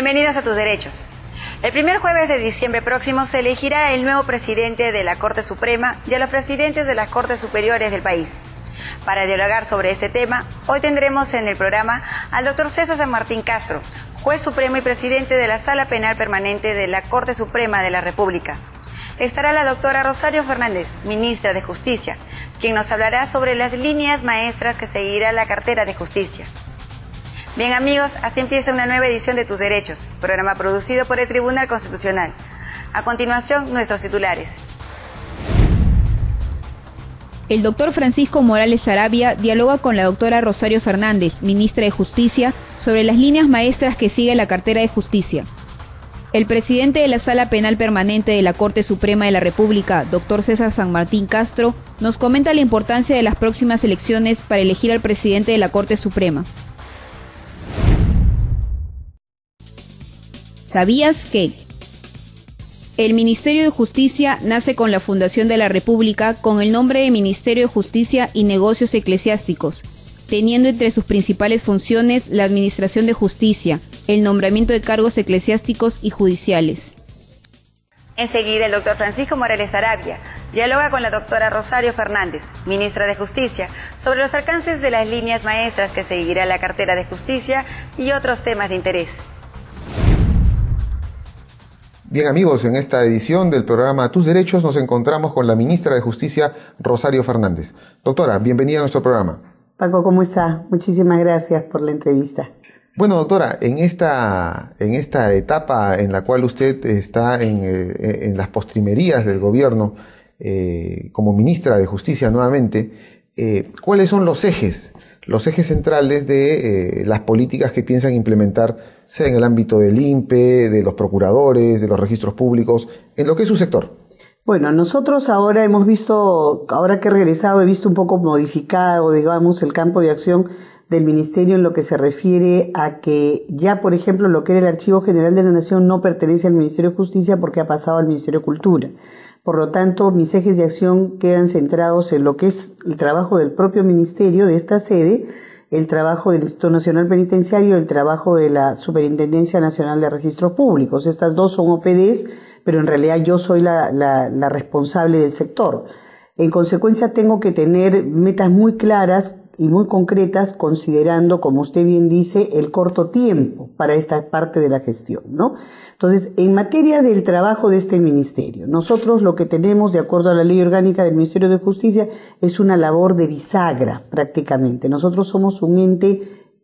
Bienvenidos a Tus Derechos. El primer jueves de diciembre próximo se elegirá el nuevo presidente de la Corte Suprema y a los presidentes de las Cortes Superiores del país. Para dialogar sobre este tema, hoy tendremos en el programa al doctor César San Martín Castro, juez supremo y presidente de la Sala Penal Permanente de la Corte Suprema de la República. Estará la doctora Rosario Fernández, ministra de Justicia, quien nos hablará sobre las líneas maestras que seguirá la cartera de Justicia. Bien amigos, así empieza una nueva edición de Tus Derechos, programa producido por el Tribunal Constitucional. A continuación, nuestros titulares. El doctor Francisco Morales Sarabia dialoga con la doctora Rosario Fernández, ministra de Justicia, sobre las líneas maestras que sigue la cartera de Justicia. El presidente de la Sala Penal Permanente de la Corte Suprema de la República, doctor César San Martín Castro, nos comenta la importancia de las próximas elecciones para elegir al presidente de la Corte Suprema. ¿Sabías que? El Ministerio de Justicia nace con la Fundación de la República con el nombre de Ministerio de Justicia y Negocios Eclesiásticos, teniendo entre sus principales funciones la administración de justicia, el nombramiento de cargos eclesiásticos y judiciales. Enseguida, el doctor Francisco Morales Sarabia dialoga con la doctora Rosario Fernández, ministra de Justicia, sobre los alcances de las líneas maestras que seguirá la cartera de Justicia y otros temas de interés. Bien amigos, en esta edición del programa Tus Derechos nos encontramos con la ministra de Justicia, Rosario Fernández. Doctora, bienvenida a nuestro programa. Paco, ¿cómo está? Muchísimas gracias por la entrevista. Bueno, doctora, en esta etapa en la cual usted está en las postrimerías del gobierno como ministra de Justicia nuevamente, ¿cuáles son los ejes centrales de las políticas que piensan implementar, sea en el ámbito del INPE, de los procuradores, de los registros públicos, en lo que es su sector? Bueno, nosotros ahora hemos visto, ahora que he regresado, he visto un poco modificado, digamos, el campo de acción del Ministerio en lo que se refiere a que ya, por ejemplo, lo que era el Archivo General de la Nación no pertenece al Ministerio de Justicia porque ha pasado al Ministerio de Cultura. Por lo tanto, mis ejes de acción quedan centrados en lo que es el trabajo del propio ministerio, de esta sede, el trabajo del Instituto Nacional Penitenciario, el trabajo de la Superintendencia Nacional de Registros Públicos. Estas dos son OPDs, pero en realidad yo soy la responsable del sector. En consecuencia, tengo que tener metas muy claras y muy concretas, considerando, como usted bien dice, el corto tiempo para esta parte de la gestión, ¿no? Entonces, en materia del trabajo de este ministerio, nosotros lo que tenemos, de acuerdo a la Ley Orgánica del Ministerio de Justicia, es una labor de bisagra, prácticamente. Nosotros somos un ente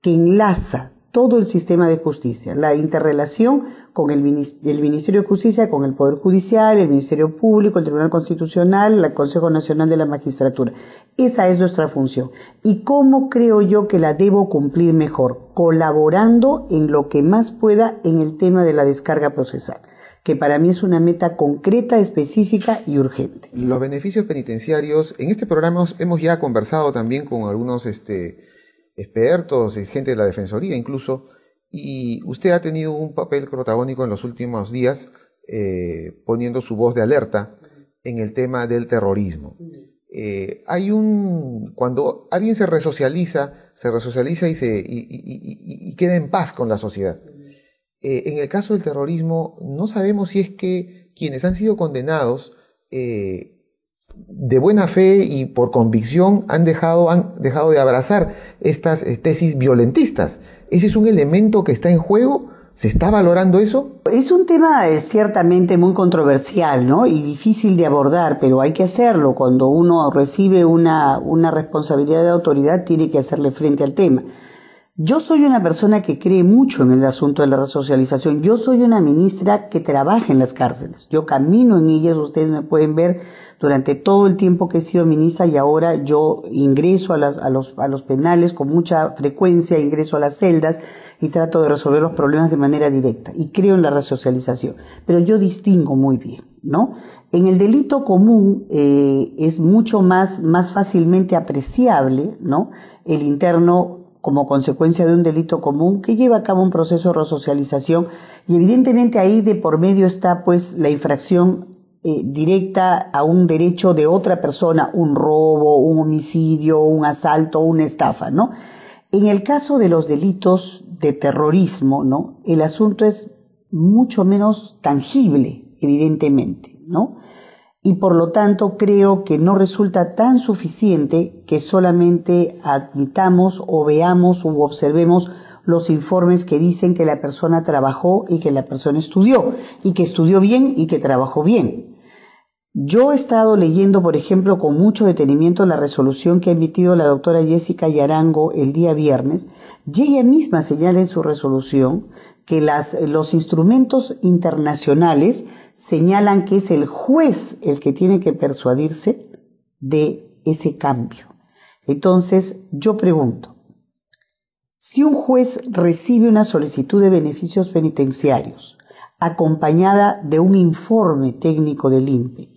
que enlaza todo el sistema de justicia, la interrelación con el Ministerio de Justicia, con el Poder Judicial, el Ministerio Público, el Tribunal Constitucional, el Consejo Nacional de la Magistratura. Esa es nuestra función. ¿Y cómo creo yo que la debo cumplir mejor? Colaborando en lo que más pueda en el tema de la descarga procesal, que para mí es una meta concreta, específica y urgente. Los beneficios penitenciarios, en este programa hemos ya conversado también con algunos expertos, gente de la Defensoría incluso, y usted ha tenido un papel protagónico en los últimos días, poniendo su voz de alerta en el tema del terrorismo. Cuando alguien se resocializa y queda en paz con la sociedad. En el caso del terrorismo, no sabemos si es que quienes han sido condenados de buena fe y por convicción han dejado de abrazar estas tesis violentistas. ¿Ese es un elemento que está en juego? ¿Se está valorando eso? Es un tema ciertamente muy controversial, ¿no? Y difícil de abordar, pero hay que hacerlo. Cuando uno recibe una responsabilidad de autoridad, tiene que hacerle frente al tema. Yo soy una persona que cree mucho en el asunto de la resocialización. Yo soy una ministra que trabaja en las cárceles. Yo camino en ellas, ustedes me pueden ver durante todo el tiempo que he sido ministra, y ahora yo ingreso a los penales con mucha frecuencia, ingreso a las celdas y trato de resolver los problemas de manera directa. Y creo en la resocialización. Pero yo distingo muy bien, ¿no? En el delito común es mucho más fácilmente apreciable, ¿no? El interno como consecuencia de un delito común que lleva a cabo un proceso de resocialización, y evidentemente ahí de por medio está pues la infracción directa a un derecho de otra persona, un robo, un homicidio, un asalto, una estafa, ¿no? En el caso de los delitos de terrorismo, ¿no? El asunto es mucho menos tangible, evidentemente, ¿no? Y por lo tanto creo que no resulta tan suficiente que solamente admitamos o veamos u observemos los informes que dicen que la persona trabajó y que la persona estudió, y que estudió bien y que trabajó bien. Yo he estado leyendo, por ejemplo, con mucho detenimiento la resolución que ha emitido la doctora Jessica Yarango el día viernes, y ella misma señala en su resolución que los instrumentos internacionales señalan que es el juez el que tiene que persuadirse de ese cambio. Entonces, yo pregunto, si un juez recibe una solicitud de beneficios penitenciarios acompañada de un informe técnico del INPE,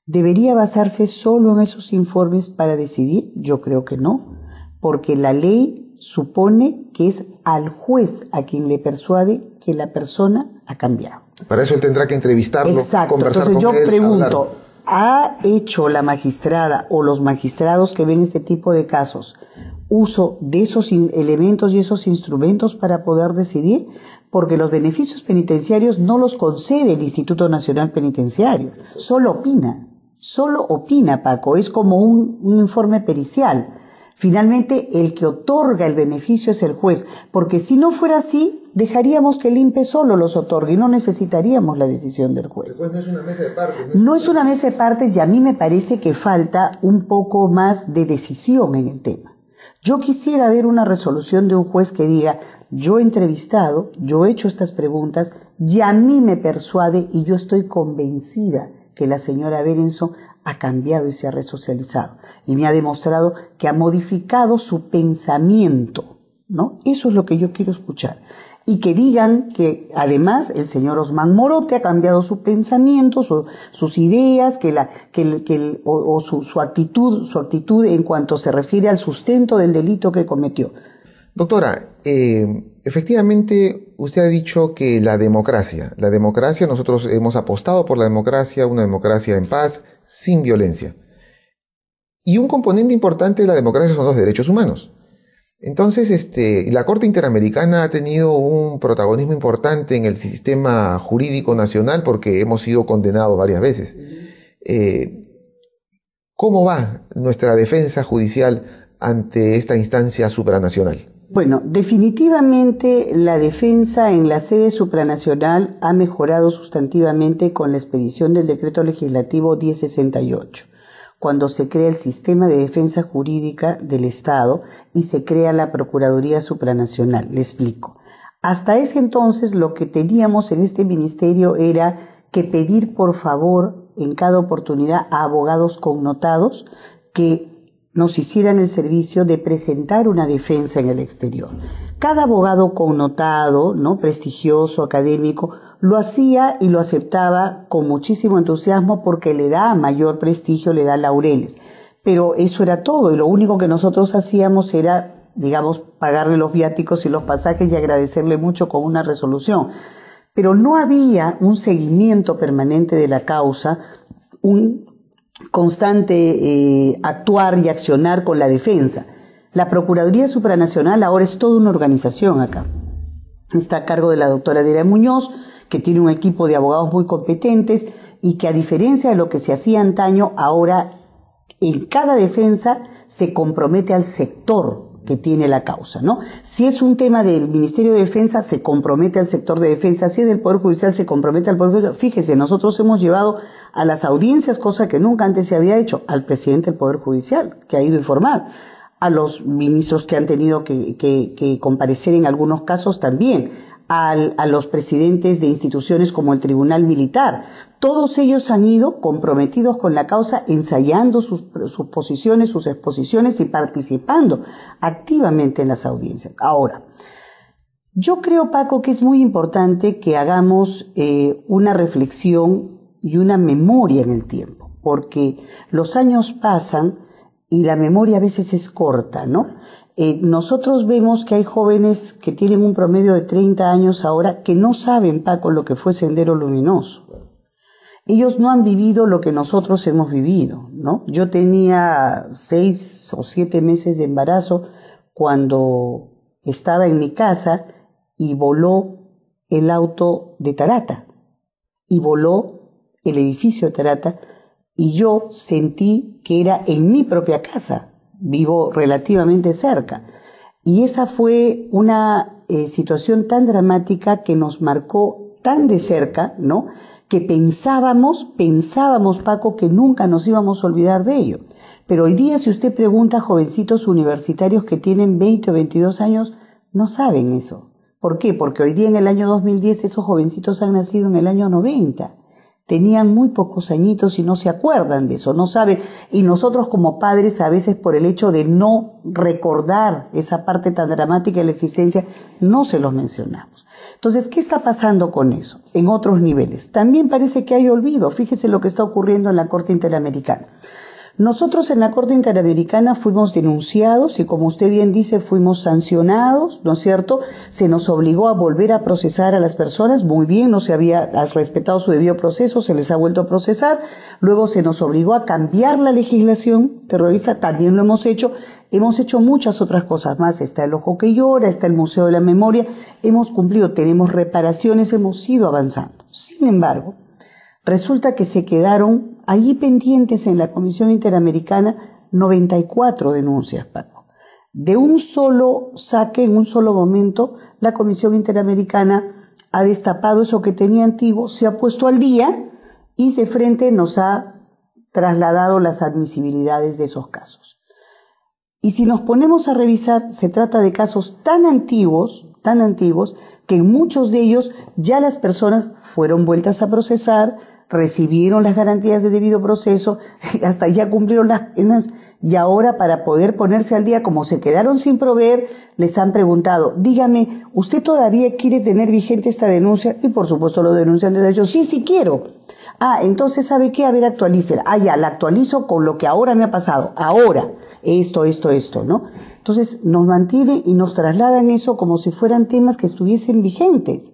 ¿debería basarse solo en esos informes para decidir? Yo creo que no, porque la ley supone que es al juez a quien le persuade que la persona ha cambiado. Para eso él tendrá que entrevistarlo, exacto. Conversar Entonces con él. Yo pregunto, hablar. ¿ha hecho la magistrada o los magistrados que ven este tipo de casos uso de esos elementos y esos instrumentos para poder decidir? Porque los beneficios penitenciarios no los concede el Instituto Nacional Penitenciario, solo opina, Paco, es como un informe pericial. Finalmente, el que otorga el beneficio es el juez, porque si no fuera así, dejaríamos que el INPE solo los otorgue y no necesitaríamos la decisión del juez. Después no es una mesa de partes. No es una mesa de partes, y a mí me parece que falta un poco más de decisión en el tema. Yo quisiera ver una resolución de un juez que diga, yo he entrevistado, yo he hecho estas preguntas, y a mí me persuade y yo estoy convencida que la señora Berenson ha cambiado y se ha resocializado. Y me ha demostrado que ha modificado su pensamiento, ¿no? Eso es lo que yo quiero escuchar. Y que digan que además el señor Osman Morote ha cambiado su pensamiento, sus ideas, su actitud en cuanto se refiere al sustento del delito que cometió. Doctora, efectivamente usted ha dicho que la democracia, nosotros hemos apostado por la democracia, una democracia en paz, sin violencia. Y un componente importante de la democracia son los derechos humanos. Entonces, la Corte Interamericana ha tenido un protagonismo importante en el sistema jurídico nacional porque hemos sido condenados varias veces. ¿Cómo va nuestra defensa judicial ante esta instancia supranacional? Bueno, definitivamente la defensa en la sede supranacional ha mejorado sustantivamente con la expedición del decreto legislativo 1068, cuando se crea el sistema de defensa jurídica del Estado y se crea la Procuraduría Supranacional. Le explico. Hasta ese entonces lo que teníamos en este ministerio era que pedir por favor en cada oportunidad a abogados connotados que nos hicieran el servicio de presentar una defensa en el exterior. Cada abogado connotado, ¿no?, prestigioso, académico, lo hacía y lo aceptaba con muchísimo entusiasmo porque le da mayor prestigio, le da laureles. Pero eso era todo, y lo único que nosotros hacíamos era, digamos, pagarle los viáticos y los pasajes y agradecerle mucho con una resolución. Pero no había un seguimiento permanente de la causa, un constante actuar y accionar con la defensa. La Procuraduría Supranacional ahora es toda una organización acá. Está a cargo de la doctora Adela Muñoz, que tiene un equipo de abogados muy competentes y que, a diferencia de lo que se hacía antaño, ahora en cada defensa se compromete al sector que tiene la causa, ¿no? Si es un tema del Ministerio de Defensa, se compromete al sector de defensa. Si es del Poder Judicial, se compromete al Poder Judicial. Fíjese, nosotros hemos llevado a las audiencias, cosa que nunca antes se había hecho, al presidente del Poder Judicial, que ha ido a informar, a los ministros que han tenido que comparecer en algunos casos también, a los presidentes de instituciones como el Tribunal Militar. Todos ellos han ido comprometidos con la causa, ensayando sus posiciones, sus exposiciones y participando activamente en las audiencias. Ahora, yo creo, Paco, que es muy importante que hagamos una reflexión y una memoria en el tiempo, porque los años pasan y la memoria a veces es corta, ¿no? Nosotros vemos que hay jóvenes que tienen un promedio de 30 años ahora que no saben, Paco, lo que fue Sendero Luminoso. Ellos no han vivido lo que nosotros hemos vivido, ¿no? Yo tenía 6 o 7 meses de embarazo cuando estaba en mi casa y voló el auto de Tarata y voló el edificio de Tarata, y yo sentí que era en mi propia casa, vivo relativamente cerca. Y esa fue una situación tan dramática que nos marcó tan de cerca, ¿no? Que pensábamos, Paco, que nunca nos íbamos a olvidar de ello. Pero hoy día, si usted pregunta a jovencitos universitarios que tienen 20 o 22 años, no saben eso. ¿Por qué? Porque hoy día, en el año 2010, esos jovencitos han nacido en el año 90. Tenían muy pocos añitos y no se acuerdan de eso, no saben. Y nosotros como padres, a veces por el hecho de no recordar esa parte tan dramática de la existencia, no se los mencionamos. Entonces, ¿qué está pasando con eso? En otros niveles. También parece que hay olvido. Fíjese lo que está ocurriendo en la Corte Interamericana. Nosotros en la Corte Interamericana fuimos denunciados y, como usted bien dice, fuimos sancionados, ¿no es cierto? Se nos obligó a volver a procesar a las personas. Muy bien, no se había respetado su debido proceso, se les ha vuelto a procesar. Luego se nos obligó a cambiar la legislación terrorista, también lo hemos hecho. Hemos hecho muchas otras cosas más. Está el Ojo que Llora, está el Museo de la Memoria. Hemos cumplido, tenemos reparaciones, hemos ido avanzando. Sin embargo, resulta que se quedaron allí pendientes en la Comisión Interamericana 94 denuncias, Paco. De un solo saque, en un solo momento, la Comisión Interamericana ha destapado eso que tenía antiguo, se ha puesto al día y de frente nos ha trasladado las admisibilidades de esos casos. Y si nos ponemos a revisar, se trata de casos tan antiguos, que en muchos de ellos ya las personas fueron vueltas a procesar, recibieron las garantías de debido proceso, hasta ya cumplieron las penas, y ahora, para poder ponerse al día, como se quedaron sin proveer, les han preguntado, dígame, ¿usted todavía quiere tener vigente esta denuncia? Y por supuesto los denunciantes han dicho, sí quiero. Entonces, ¿sabe qué? A ver, actualícela. Ya, la actualizo con lo que ahora me ha pasado. Ahora, esto, ¿no? Entonces, nos mantiene y nos trasladan eso como si fueran temas que estuviesen vigentes.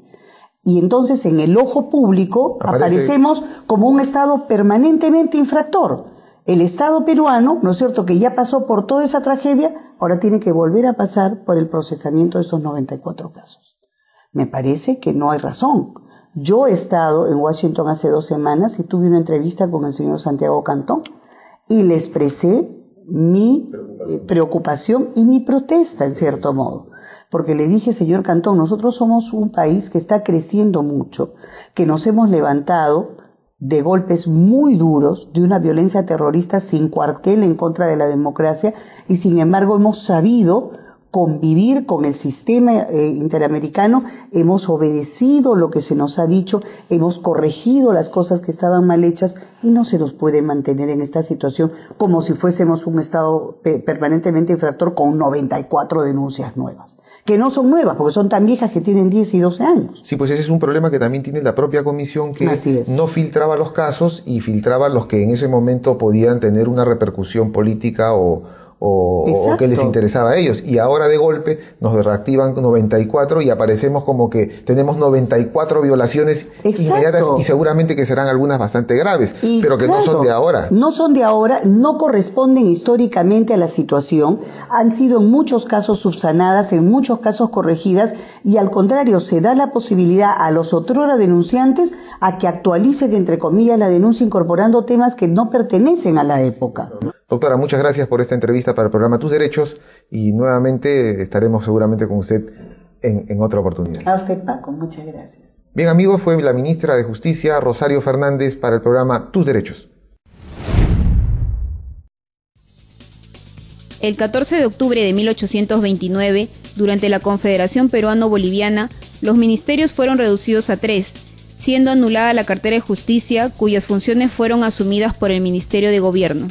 Y entonces, en el ojo público, aparecemos como un Estado permanentemente infractor. El Estado peruano, ¿no es cierto?, que ya pasó por toda esa tragedia, ahora tiene que volver a pasar por el procesamiento de esos 94 casos. Me parece que no hay razón. Yo he estado en Washington hace 2 semanas y tuve una entrevista con el señor Santiago Cantón y le expresé mi preocupación y mi protesta, en cierto modo. Porque le dije, señor Cantón, nosotros somos un país que está creciendo mucho, que nos hemos levantado de golpes muy duros, de una violencia terrorista sin cuartel en contra de la democracia, y sin embargo hemos sabido convivir con el sistema interamericano, hemos obedecido lo que se nos ha dicho, hemos corregido las cosas que estaban mal hechas, y no se nos puede mantener en esta situación como si fuésemos un Estado permanentemente infractor con 94 denuncias nuevas, que no son nuevas porque son tan viejas que tienen 10 y 12 años. Sí, pues ese es un problema que también tiene la propia comisión, que no filtraba los casos y filtraba los que en ese momento podían tener una repercusión política o que les interesaba a ellos, y ahora de golpe nos reactivan 94 y aparecemos como que tenemos 94 violaciones inmediatas, y seguramente que serán algunas bastante graves, pero que no son de ahora. No son de ahora, no corresponden históricamente a la situación, han sido en muchos casos subsanadas, en muchos casos corregidas, y al contrario, se da la posibilidad a los otrora denunciantes a que actualicen, entre comillas, la denuncia incorporando temas que no pertenecen a la época. Doctora, muchas gracias por esta entrevista para el programa Tus Derechos, y nuevamente estaremos seguramente con usted en otra oportunidad. A usted, Paco, muchas gracias. Bien, amigos, fue la ministra de Justicia, Rosario Fernández, para el programa Tus Derechos. El 14 de octubre de 1829, durante la Confederación Peruano-Boliviana, los ministerios fueron reducidos a 3, siendo anulada la cartera de Justicia, cuyas funciones fueron asumidas por el Ministerio de Gobierno.